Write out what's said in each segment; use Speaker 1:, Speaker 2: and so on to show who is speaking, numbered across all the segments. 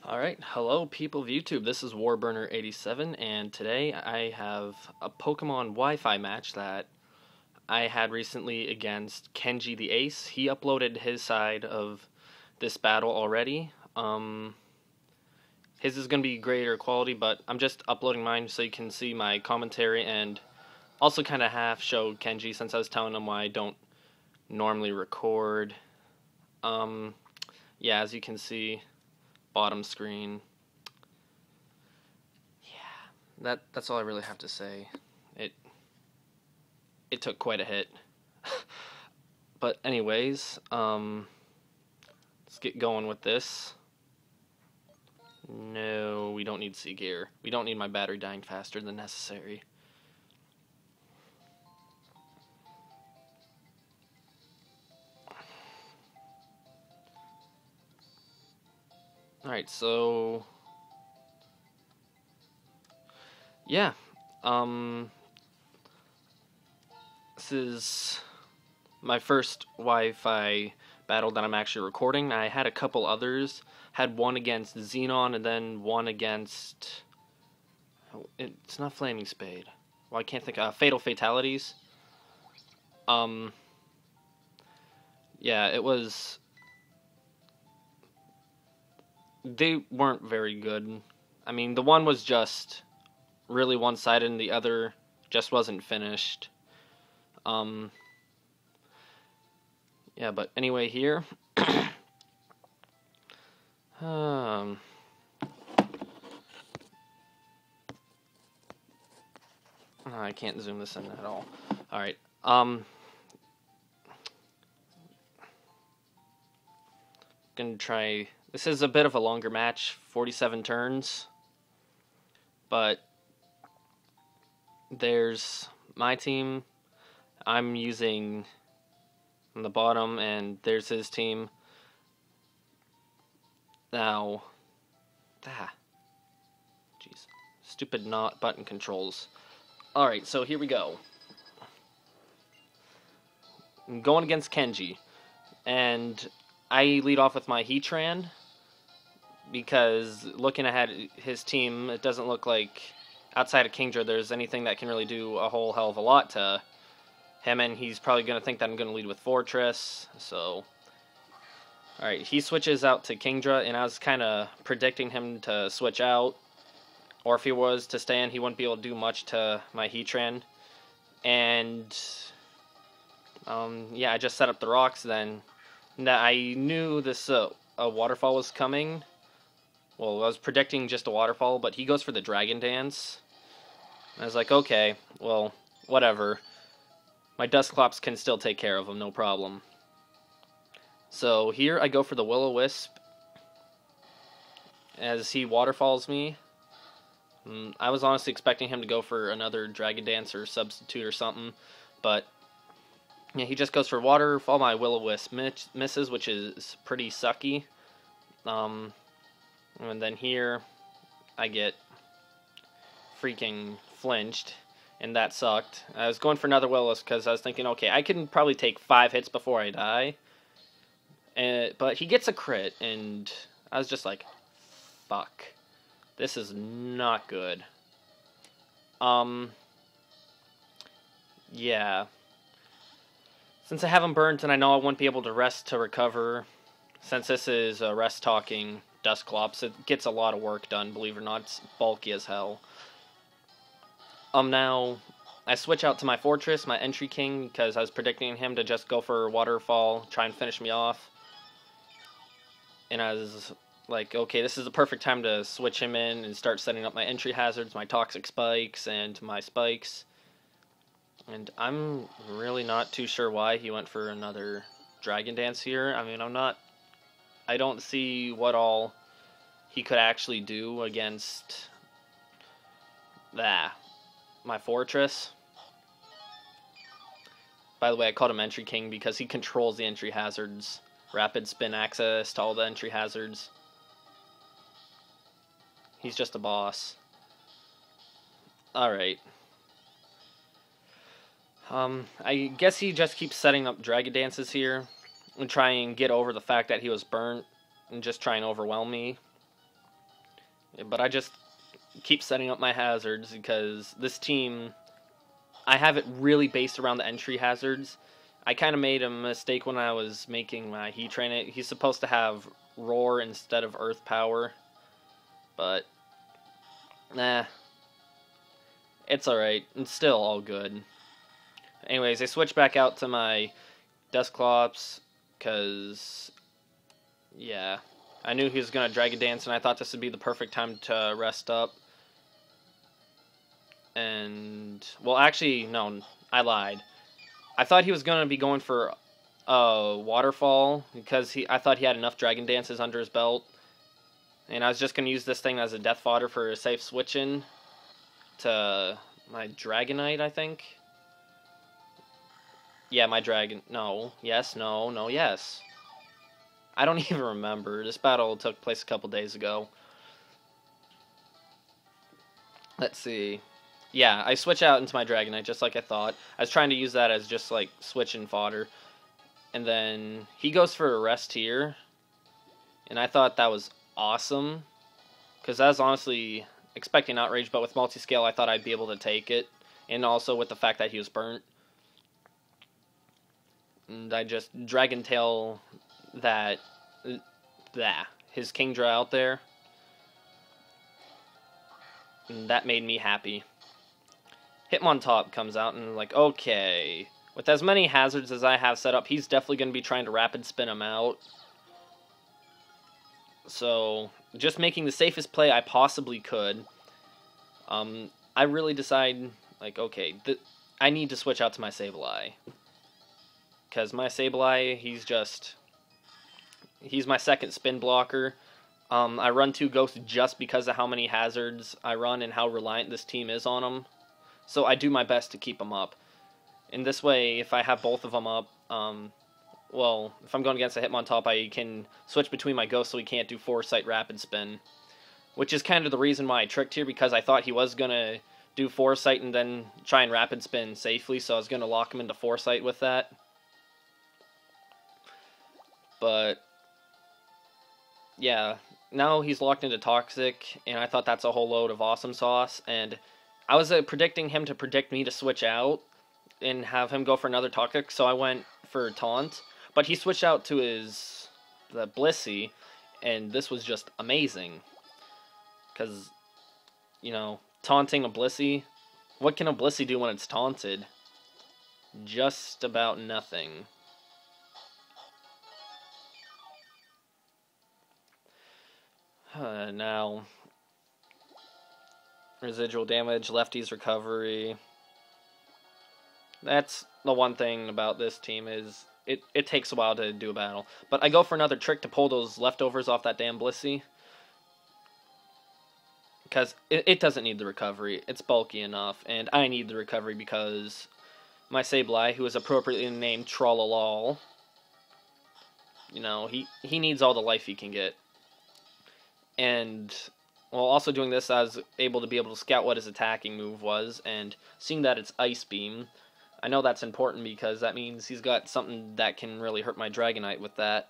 Speaker 1: Alright, hello people of YouTube, this is Warburner87, and today I have a Pokemon Wi-Fi match that I had recently against KenjiTheAce. He uploaded his side of this battle already. His is going to be greater quality, but I'm just uploading mine so you can see my commentary and also kind of half show Kenji since I was telling him why I don't normally record. Yeah, as you can see, bottom screen. Yeah, that's all I really have to say. It took quite a hit. But anyways, let's get going with this. No, we don't need sea gear. We don't need my battery dying faster than necessary. Alright, so yeah. This is my first Wi-Fi battle that I'm actually recording. I had a couple others. Had one against Xenon and then one against... It's not Flaming Spade. Well, I can't think... Fatal Fatalities. Yeah, it was... They weren't very good. I mean, the one was just really one-sided and the other just wasn't finished. Yeah, but anyway, here... I can't zoom this in at all. Alright, gonna try... This is a bit of a longer match, 47 turns, but there's my team. I'm using on the bottom, and there's his team. Now, jeez, stupid not button controls. Alright, so here we go. I'm going against Kenji, and I lead off with my Heatran, because looking ahead his team, it doesn't look like outside of Kingdra there's anything that can really do a whole hell of a lot to him, and he's probably going to think that I'm going to lead with Fortress, so... Alright, he switches out to Kingdra, and I was kind of predicting him to switch out, or if he was to stay in, he wouldn't be able to do much to my Heatran, and... yeah, I just set up the rocks then. Now, I knew this a waterfall was coming. Well, I was predicting just a waterfall, but he goes for the Dragon Dance. I was like, okay, well, whatever. My Dusclops can still take care of him, no problem. So here I go for the Will-O-Wisp. As he waterfalls me. I was honestly expecting him to go for another Dragon Dance or Substitute or something, but... yeah, he just goes for Waterfall. My Will-O-Wisp misses, which is pretty sucky. And then here, I get freaking flinched, and that sucked. I was going for another Will-O-Wisp because I was thinking, okay, I can probably take 5 hits before I die. But he gets a crit, and I was just like, fuck. This is not good. Yeah. Since I have him burnt and I know I won't be able to rest to recover, since this is a rest talking Dusclops, it gets a lot of work done, believe it or not. It's bulky as hell. Now, I switch out to my Fortress, my Entry King, because I was predicting him to just go for Waterfall, try and finish me off. And I was like, okay, this is the perfect time to switch him in and start setting up my entry hazards, my Toxic Spikes, and my Spikes. And I'm really not too sure why he went for another Dragon Dance here. I mean, I don't see what all he could actually do against my Fortress. By the way, I called him Entry King because he controls the entry hazards. Rapid spin access to all the entry hazards. He's just a boss. Alright. I guess he just keeps setting up Dragon Dances here and try and get over the fact that he was burnt and just try and overwhelm me. But I just keep setting up my hazards because this team, I have it really based around the entry hazards. I kind of made a mistake when I was making my Heat Train. He's supposed to have Roar instead of Earth Power. But, nah. It's alright. It's still all good. Anyways, I switched back out to my Dusclops because, yeah, I knew he was going to Dragon Dance, and I thought this would be the perfect time to rest up. And, well, actually, no, I lied. I thought he was going to be going for a Waterfall because I thought he had enough Dragon Dances under his belt. And I was just going to use this thing as a death fodder for a safe switch-in to my Dragonite, I think. Yeah, my Dragon... No. Yes, no, no, yes. I don't even remember. This battle took place a couple days ago. Let's see. Yeah, I switch out into my Dragonite just like I thought. I was trying to use that as just like switch-in fodder. And then he goes for a rest here. And I thought that was awesome. Because I was honestly expecting Outrage, but with multi-scale I thought I'd be able to take it. And also with the fact that he was burnt. And I just Dragon Tail that... his Kingdra out there. And that made me happy. Hitmontop comes out and like, okay, with as many hazards as I have set up, he's definitely going to be trying to rapid spin him out. So, just making the safest play I possibly could. I really decide, like, okay, I need to switch out to my Sableye. Because my Sableye, he's my second spin blocker. I run 2 Ghosts just because of how many hazards I run and how reliant this team is on them. So I do my best to keep them up. In this way, if I have both of them up, well, if I'm going against a Hitmontop, I can switch between my Ghosts so he can't do Foresight Rapid Spin. Which is kind of the reason why I tricked here, because I thought he was going to do Foresight and then try and Rapid Spin safely, so I was going to lock him into Foresight with that. But, yeah, now he's locked into Toxic, and I thought that's a whole load of awesome sauce, and I was predicting him to predict me to switch out and have him go for another Toxic, so I went for Taunt. But he switched out to the Blissey, and this was just amazing. Because, you know, taunting a Blissey, what can a Blissey do when it's taunted? Just about nothing. Now, residual damage, lefty's recovery. That's the one thing about this team is it takes a while to do a battle. But I go for another trick to pull those leftovers off that damn Blissey. Because it doesn't need the recovery. It's bulky enough. And I need the recovery because my Sableye, who is appropriately named Trollalol, you know, he needs all the life he can get. And while also doing this, I was able to scout what his attacking move was, and seeing that it's Ice Beam, I know that's important because that means he's got something that can really hurt my Dragonite with that.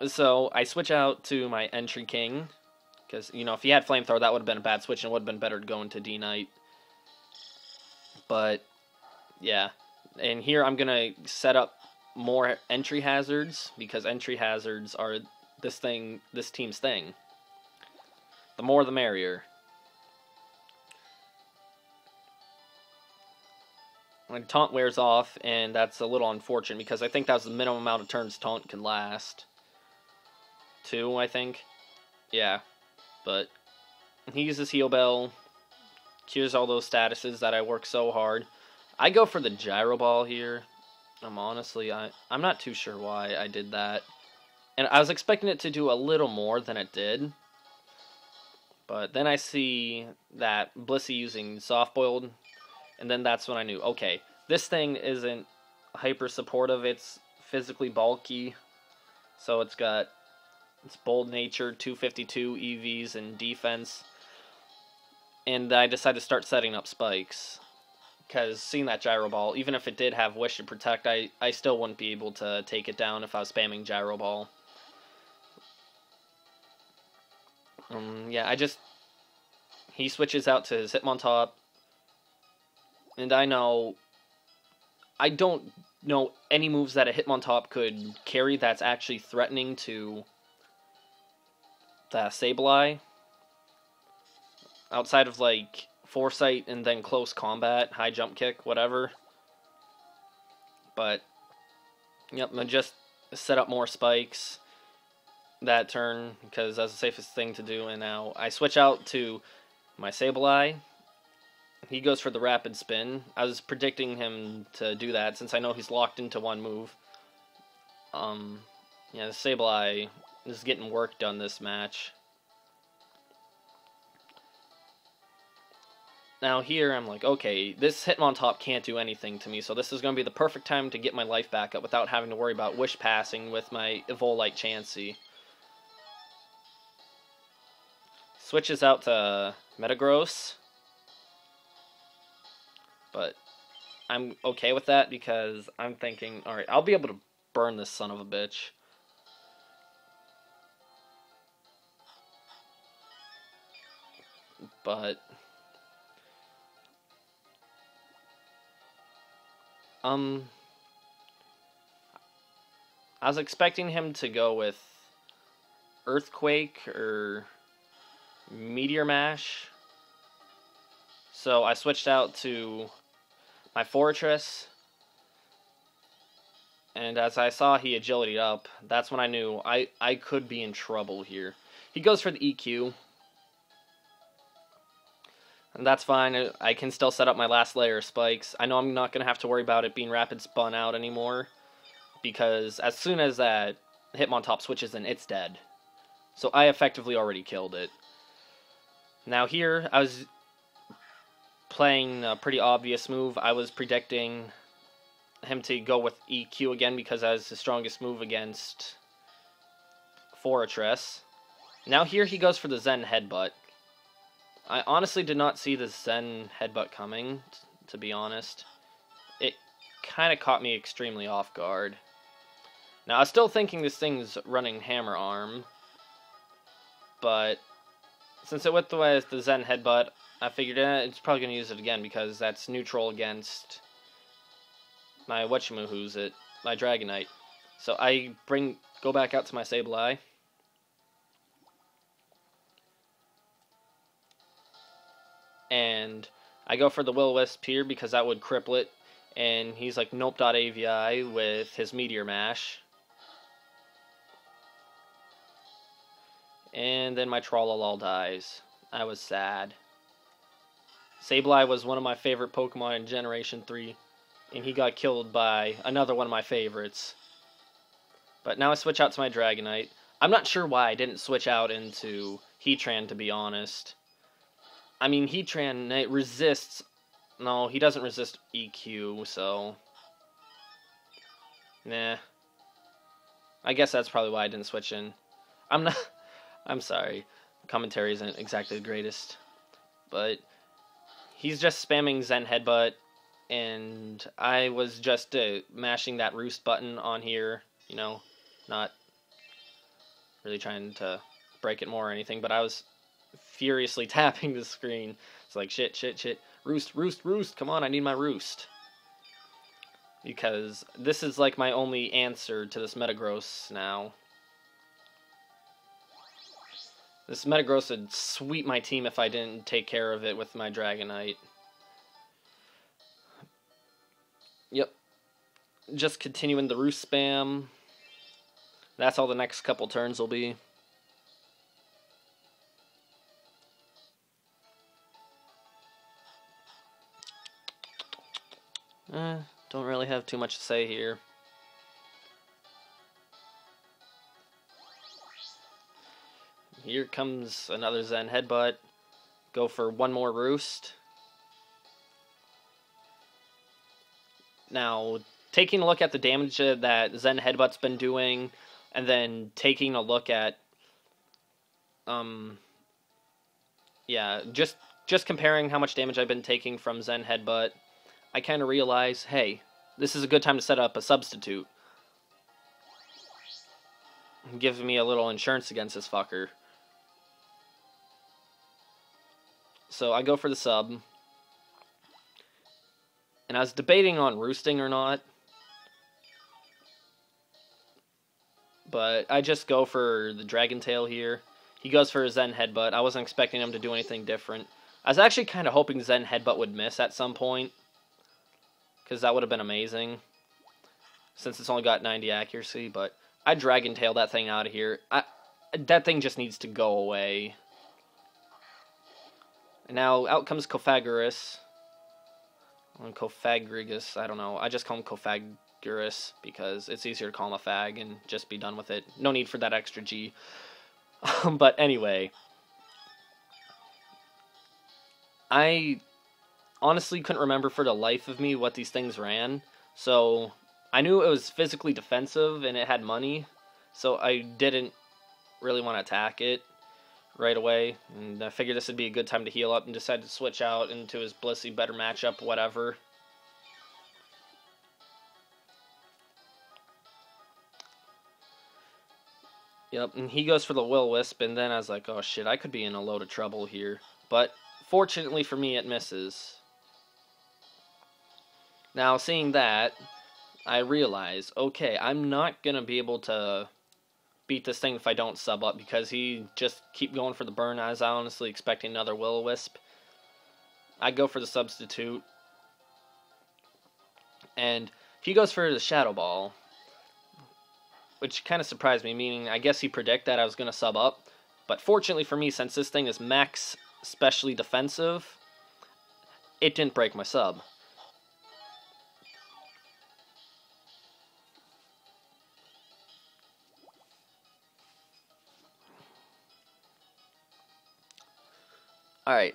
Speaker 1: So I switch out to my Entry King, because, you know, if he had Flamethrower, that would have been a bad switch, and it would have been better to go into D-Knight. But, yeah. And here I'm going to set up more entry hazards, because entry hazards are this team's thing. The more the merrier. When Taunt wears off, and that's a little unfortunate, because I think that was the minimum amount of turns Taunt can last. 2, I think. Yeah. But he uses Heal Bell, cures all those statuses that I work so hard. I go for the Gyro Ball here. I'm not too sure why I did that. And I was expecting it to do a little more than it did. But then I see that Blissey using Soft Boiled, and then that's when I knew, okay, this thing isn't hyper supportive, it's physically bulky. So it's got its bold nature, 252 EVs and defense. And I decided to start setting up spikes. Because seeing that Gyro Ball, even if it did have Wish to Protect, I still wouldn't be able to take it down if I was spamming Gyro Ball. Yeah, he switches out to his Hitmontop, and I don't know any moves that a Hitmontop could carry that's actually threatening to the Sableye. Outside of, like, Foresight and then close combat, high jump kick, whatever. But, yep, I just set up more spikes that turn, because that's the safest thing to do, and now I switch out to my Sableye. He goes for the rapid spin. I was predicting him to do that, since I know he's locked into one move. Yeah, the Sableye is getting work done this match. Now here, I'm like, okay, this Hitmontop can't do anything to me, so this is going to be the perfect time to get my life back up without having to worry about Wish passing with my Evolite Chansey. Switches out to Metagross. But I'm okay with that because I'm thinking, alright, I'll be able to burn this son of a bitch. But I was expecting him to go with Earthquake or Meteor Mash. So I switched out to my Fortress. And as I saw he agility'd up, that's when I knew I could be in trouble here. He goes for the EQ. And that's fine. I can still set up my last layer of spikes. I know I'm not going to have to worry about it being rapid spun out anymore, because as soon as that Hitmontop switches in, it's dead. So I effectively already killed it. Now here, I was playing a pretty obvious move. I was predicting him to go with EQ again because that was the strongest move against Fortress. Now here he goes for the Zen Headbutt. I honestly did not see the Zen Headbutt coming, to be honest. It kind of caught me extremely off guard. Now, I was still thinking this thing's running Hammer Arm, but since it went the way as the Zen Headbutt, I figured it's probably going to use it again because that's neutral against my my Dragonite. So I go back out to my Sableye. And I go for the Will-O-Wisp here because that would cripple it. And he's like, nope.avi with his Meteor Mash. And then my Trollalol dies. I was sad. Sableye was one of my favorite Pokemon in Generation 3. And he got killed by another one of my favorites. But now I switch out to my Dragonite. I'm not sure why I didn't switch out into Heatran, to be honest. I mean, Heatran, it resists... No, he doesn't resist EQ, so... Nah. I guess that's probably why I didn't switch in. I'm sorry. Commentary isn't exactly the greatest. But he's just spamming Zen Headbutt, and I was just mashing that Roost button on here, you know, not really trying to break it more or anything, but I was furiously tapping the screen. It's like, shit, Roost, come on, I need my Roost. Because this is like my only answer to this Metagross now. This Metagross would sweep my team if I didn't take care of it with my Dragonite. Yep. Just continuing the Roost spam. That's all the next couple turns will be. Don't really have too much to say here. Here comes another Zen Headbutt. Go for one more Roost. Now, taking a look at the damage that Zen Headbutt's been doing, and then taking a look at, yeah, just comparing how much damage I've been taking from Zen Headbutt, I kind of realize, hey, this is a good time to set up a substitute. Give me a little insurance against this fucker. So I go for the sub. And I was debating on roosting or not. But I just go for the Dragon Tail here. He goes for a Zen Headbutt. I wasn't expecting him to do anything different. I was actually kind of hoping Zen Headbutt would miss at some point. Because that would have been amazing. Since it's only got 90 accuracy. But I Dragon Tail that thing out of here. That thing just needs to go away. And now out comes Cofagrigus. Cofagrigus, I don't know. I just call him Cofagrigus because it's easier to call him a fag and just be done with it. No need for that extra G. But anyway. I honestly couldn't remember for the life of me what these things ran. So I knew it was physically defensive and it had money. So I didn't really want to attack it right away, and I figured this would be a good time to heal up and decided to switch out into his Blissey, better matchup, whatever. Yep, and he goes for the Will-O-Wisp, and then I was like, oh shit, I could be in a load of trouble here. But fortunately for me, it misses. Now, seeing that, I realize, okay, I'm not going to be able to beat this thing if I don't sub up, because he just keep going for the burn. I was honestly expecting another Will-O-Wisp. I go for the substitute, and he goes for the Shadow Ball, which kind of surprised me, meaning I guess he predicted that I was going to sub up. But fortunately for me, since this thing is max specially defensive, it didn't break my sub. Alright,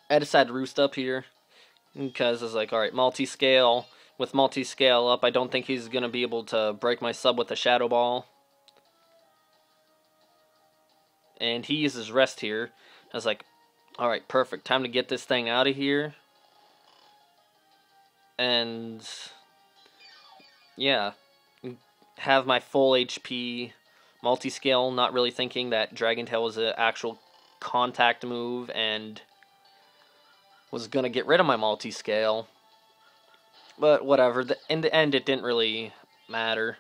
Speaker 1: I decided to roost up here, because I was like, alright, multi-scale. With multi-scale up, I don't think he's going to be able to break my sub with a Shadow Ball. And he uses Rest here. I was like, alright, perfect, time to get this thing out of here. And yeah, have my full HP multi-scale, not really thinking that Dragon Tail was an actual contact move and was gonna get rid of my multi-scale, but whatever. In the end, it didn't really matter.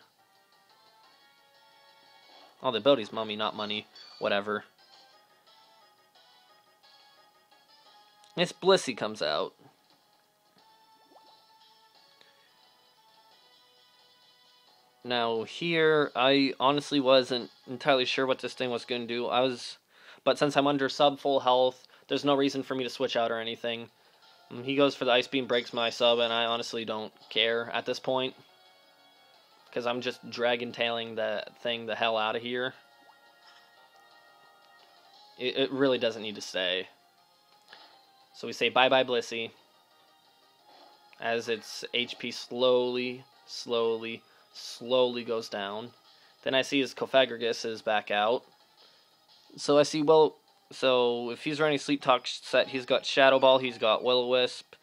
Speaker 1: Oh, the ability's mummy, not money. Whatever. This Blissey comes out. Now here, I honestly wasn't entirely sure what this thing was going to do. But since I'm under sub full health, there's no reason for me to switch out or anything. He goes for the Ice Beam, breaks my sub, and I honestly don't care at this point. Because I'm just Dragon Tailing that thing the hell out of here. It really doesn't need to stay. So we say bye-bye Blissey. As its HP slowly goes down. Then I see his Cofagrigus is back out. So I see, well, so if he's running Sleep Talk set, he's got Shadow Ball, he's got Will-O-Wisp,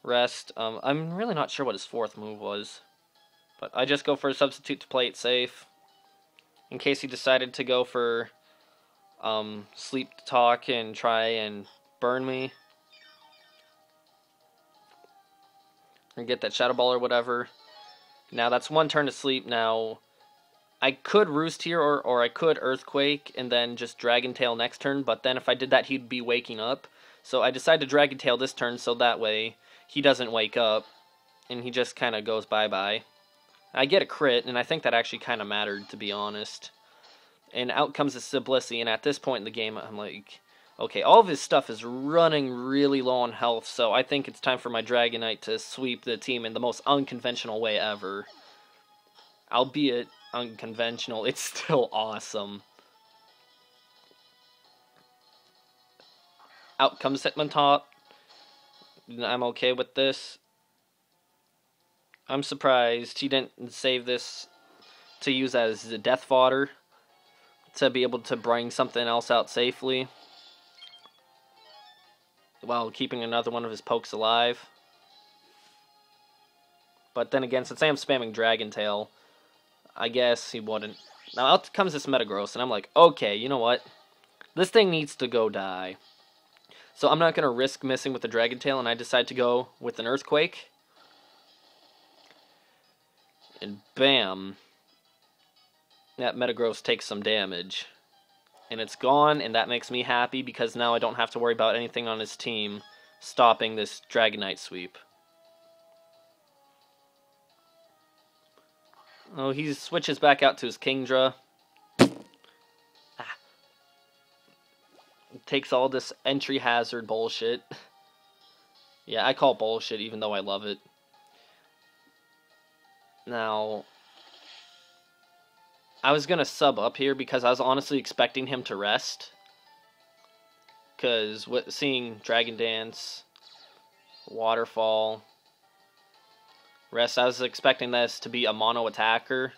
Speaker 1: Rest. I'm really not sure what his fourth move was. But I just go for a substitute to play it safe. In case he decided to go for Sleep Talk and try and burn me. Or get that Shadow Ball or whatever. Now that's one turn to sleep. Now I could Roost here, or I could Earthquake and then just Dragon Tail next turn, but then if I did that, he'd be waking up. So I decided to Dragon Tail this turn, so that way he doesn't wake up, and he just kind of goes bye-bye. I get a crit, and I think that actually kind of mattered, to be honest. And out comes the Blissey, and at this point in the game, I'm like, okay, all of his stuff is running really low on health, so I think it's time for my Dragonite to sweep the team in the most unconventional way ever. Albeit unconventional, it's still awesome. Out comes Hitmontop. I'm okay with this. I'm surprised he didn't save this to use as the death fodder to be able to bring something else out safely while keeping another one of his pokes alive. But then again, since I am spamming Dragon Tail, I guess he wouldn't. Now out comes this Metagross, and I'm like, okay, you know what? This thing needs to go die. So I'm not going to risk missing with the Dragon Tail, and I decide to go with an Earthquake. And bam. That Metagross takes some damage. And it's gone, and that makes me happy because now I don't have to worry about anything on his team stopping this Dragonite sweep. Oh, he switches back out to his Kingdra. Takes all this entry hazard bullshit. Yeah, I call bullshit even though I love it. Now, I was going to sub up here because I was honestly expecting him to rest. Because seeing Dragon Dance, Waterfall, rest, I was expecting this to be a mono attacker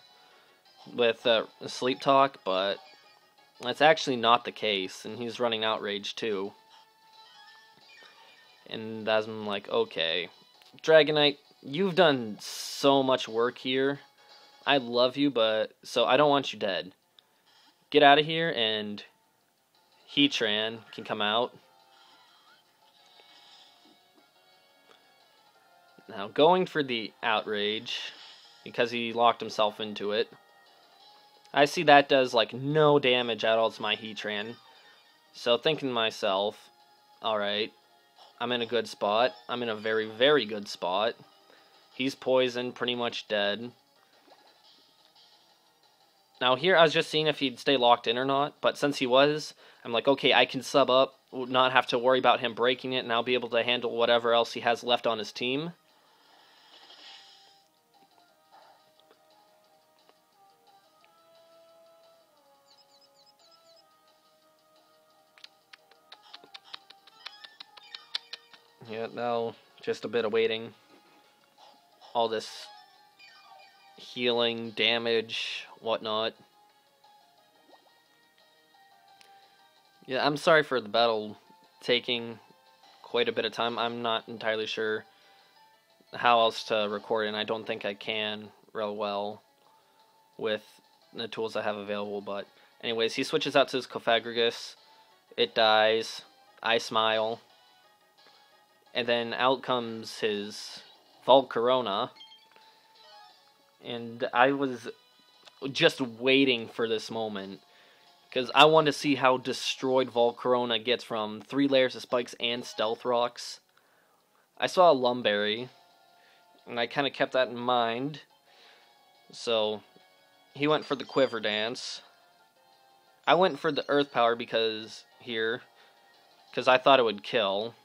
Speaker 1: with Sleep Talk, but that's actually not the case, and he's running Outrage too. And I'm like, okay, Dragonite, you've done so much work here. I love you, but so I don't want you dead. Get out of here, and Heatran can come out. Now, going for the Outrage, because he locked himself into it. I see that does, like, no damage at all to my Heatran. So, thinking to myself, alright, I'm in a good spot. I'm in a very, very good spot. He's poisoned, pretty much dead. Now, here, I was just seeing if he'd stay locked in or not, but since he was, I'm like, okay, I can sub up, not have to worry about him breaking it, and I'll be able to handle whatever else he has left on his team. Yeah, now, just a bit of waiting. All this healing, damage, whatnot. Yeah, I'm sorry for the battle taking quite a bit of time. I'm not entirely sure how else to record it, and I don't think I can real well with the tools I have available, but anyways, he switches out to his Cofagrigus. It dies. I smile. And then out comes his Volcarona. And I was just waiting for this moment, because I wanted to see how destroyed Volcarona gets from 3 layers of spikes and Stealth Rocks. I saw a Lumberry, and I kind of kept that in mind. So, he went for the Quiver Dance. I went for the Earth Power because I thought it would kill.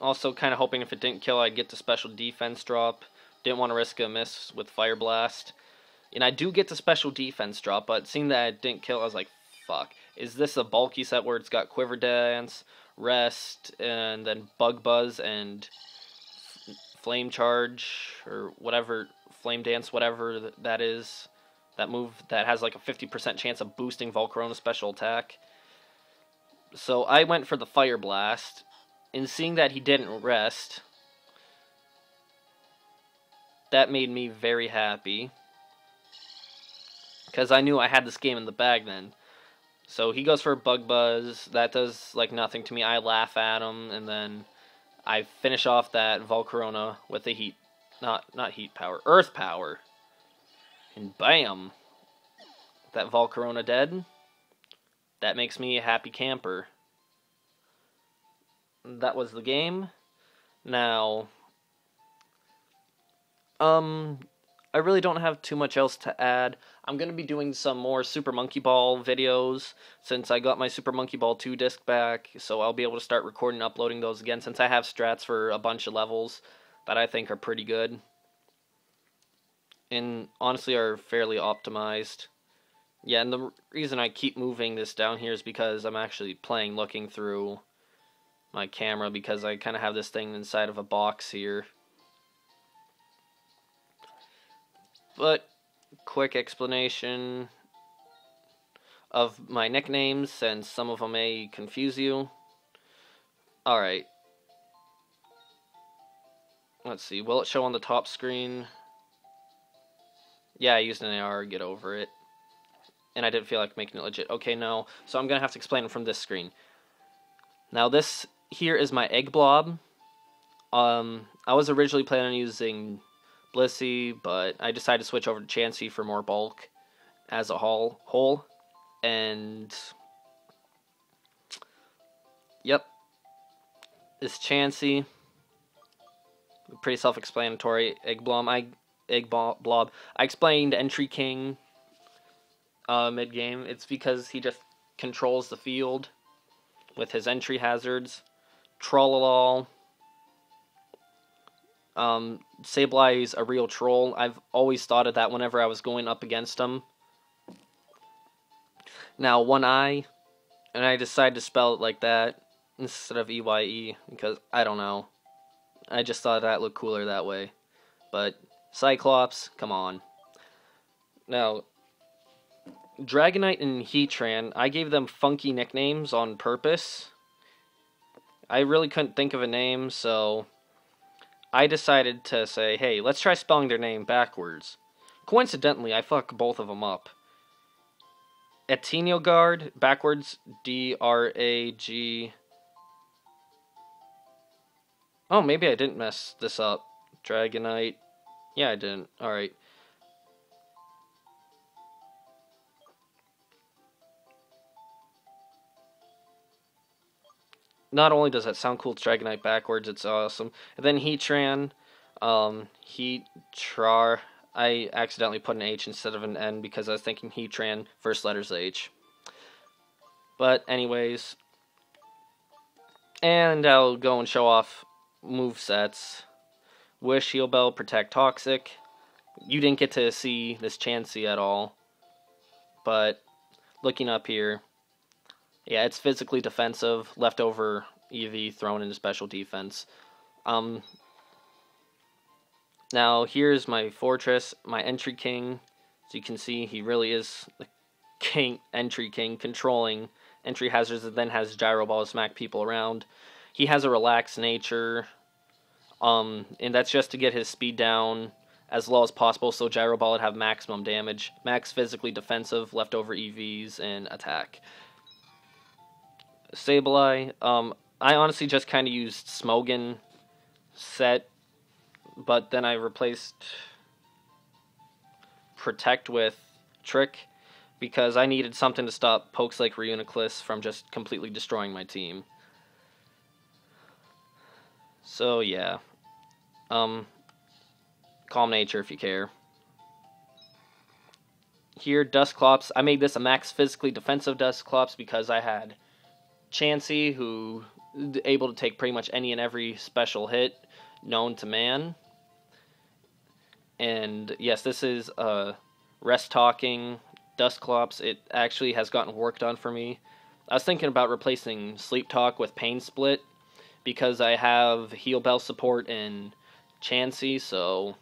Speaker 1: Also kind of hoping if it didn't kill, I'd get the special defense drop. Didn't want to risk a miss with Fire Blast. And I do get the special defense drop, but seeing that it didn't kill, I was like, fuck. Is this a bulky set where it's got Quiver Dance, Rest, and then Bug Buzz, and Flame Charge, or whatever, Flame Dance, whatever that is. That move that has like a 50% chance of boosting Volcarona's special attack. So I went for the Fire Blast, and seeing that he didn't rest, that made me very happy, because I knew I had this game in the bag then. So he goes for a Bug Buzz. That does like nothing to me. I laugh at him, and then I finish off that Volcarona with the not Heat Power, Earth Power. And bam! That Volcarona dead. That makes me a happy camper. That was the game. Now, I really don't have too much else to add. I'm going to be doing some more Super Monkey Ball videos since I got my Super Monkey Ball 2 disc back, so I'll be able to start recording and uploading those again since I have strats for a bunch of levels that I think are pretty good. And honestly are fairly optimized. Yeah, and the reason I keep moving this down here is because I'm actually playing looking through my camera, because I kind of have this thing inside of a box here. But, quick explanation of my nicknames, since some of them may confuse you. Alright. Let's see, will it show on the top screen? Yeah, I used an AR, get over it. and I didn't feel like making it legit. Okay, no. So I'm going to have to explain it from this screen. Now this here is my egg blob. I was originally planning on using Blissey, but I decided to switch over to Chansey for more bulk as a whole. And yep, this Chansey, pretty self-explanatory. Egg blob. I explained Entry King mid-game. It's because he just controls the field with his entry hazards. Trollolol. Sablei's a real troll. I've always thought of that whenever I was going up against him. Now, one eye, and I decided to spell it like that instead of EYE, because, I don't know. I just thought that looked cooler that way. But, Cyclops, come on. Now, Dragonite and Heatran, I gave them funky nicknames on purpose. I really couldn't think of a name, so I decided to say, hey, let's try spelling their name backwards. Coincidentally, I fuck both of them up. Etinogard, backwards, D-R-A-G. Oh, maybe I didn't mess this up. Dragonite. Yeah, I didn't. Alright. Not only does that sound cool, it's Dragonite backwards, it's awesome. And then Heatran, Heatrar. I accidentally put an H instead of an N because I was thinking Heatran, first letter's H. But anyways, and I'll go and show off movesets. Wish, Heal Bell, Protect, Toxic. You didn't get to see this Chansey at all, but looking up here, yeah, it's physically defensive, leftover EV thrown into special defense. Now, here's my Fortress, my Entry King. As you can see, he really is the Entry King, controlling entry hazards, and then has Gyro Ball to smack people around. He has a relaxed nature, and that's just to get his speed down as low as possible, so Gyro Ball would have maximum damage. Max physically defensive, leftover EVs, and attack. Sableye, I honestly just kind of used Smogon set, but then I replaced Protect with Trick because I needed something to stop Pokes like Reuniclus from just completely destroying my team. So yeah, Calm Nature if you care. Here, Dusclops, I made this a max physically defensive Dusclops because I had Chansey, who is able to take pretty much any and every special hit known to man. And yes, this is Rest Talking Dusclops. It actually has gotten work done for me. I was thinking about replacing Sleep Talk with Pain Split because I have Heal Bell support in Chansey, so,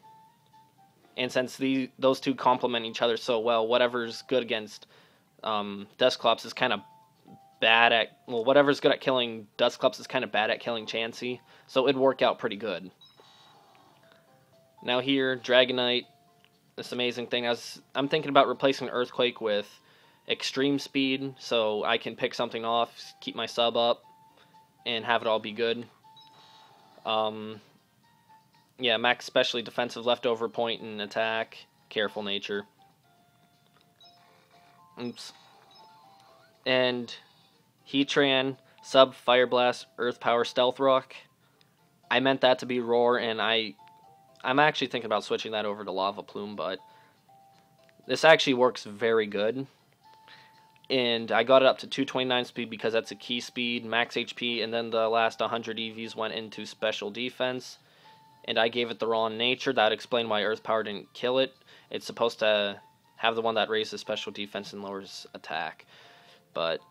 Speaker 1: and since those two complement each other so well, whatever's good against Dusclops is kind of bad at, well, whatever's good at killing Dusclops is kind of bad at killing Chansey, so it'd work out pretty good. Now here, Dragonite, this amazing thing. I'm thinking about replacing Earthquake with Extreme Speed, so I can pick something off, keep my sub up, and have it all be good. Yeah, max specially defensive, leftover point and attack, Careful Nature. Oops. And Heatran, Sub, Fire Blast, Earth Power, Stealth Rock. I meant that to be Roar, and I'm actually thinking about switching that over to Lava Plume, but this actually works very good. And I got it up to 229 speed because that's a key speed, max HP, and then the last 100 EVs went into special defense. And I gave it the wrong nature. That would explain why Earth Power didn't kill it. It's supposed to have the one that raises special defense and lowers attack. But,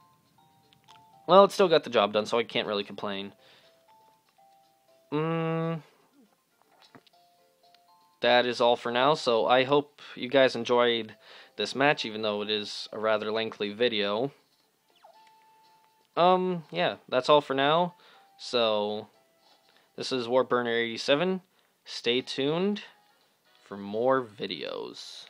Speaker 1: well, it still got the job done, so I can't really complain. That is all for now, so I hope you guys enjoyed this match, even though it is a rather lengthy video. Yeah, that's all for now. So, this is Warburner87. Stay tuned for more videos.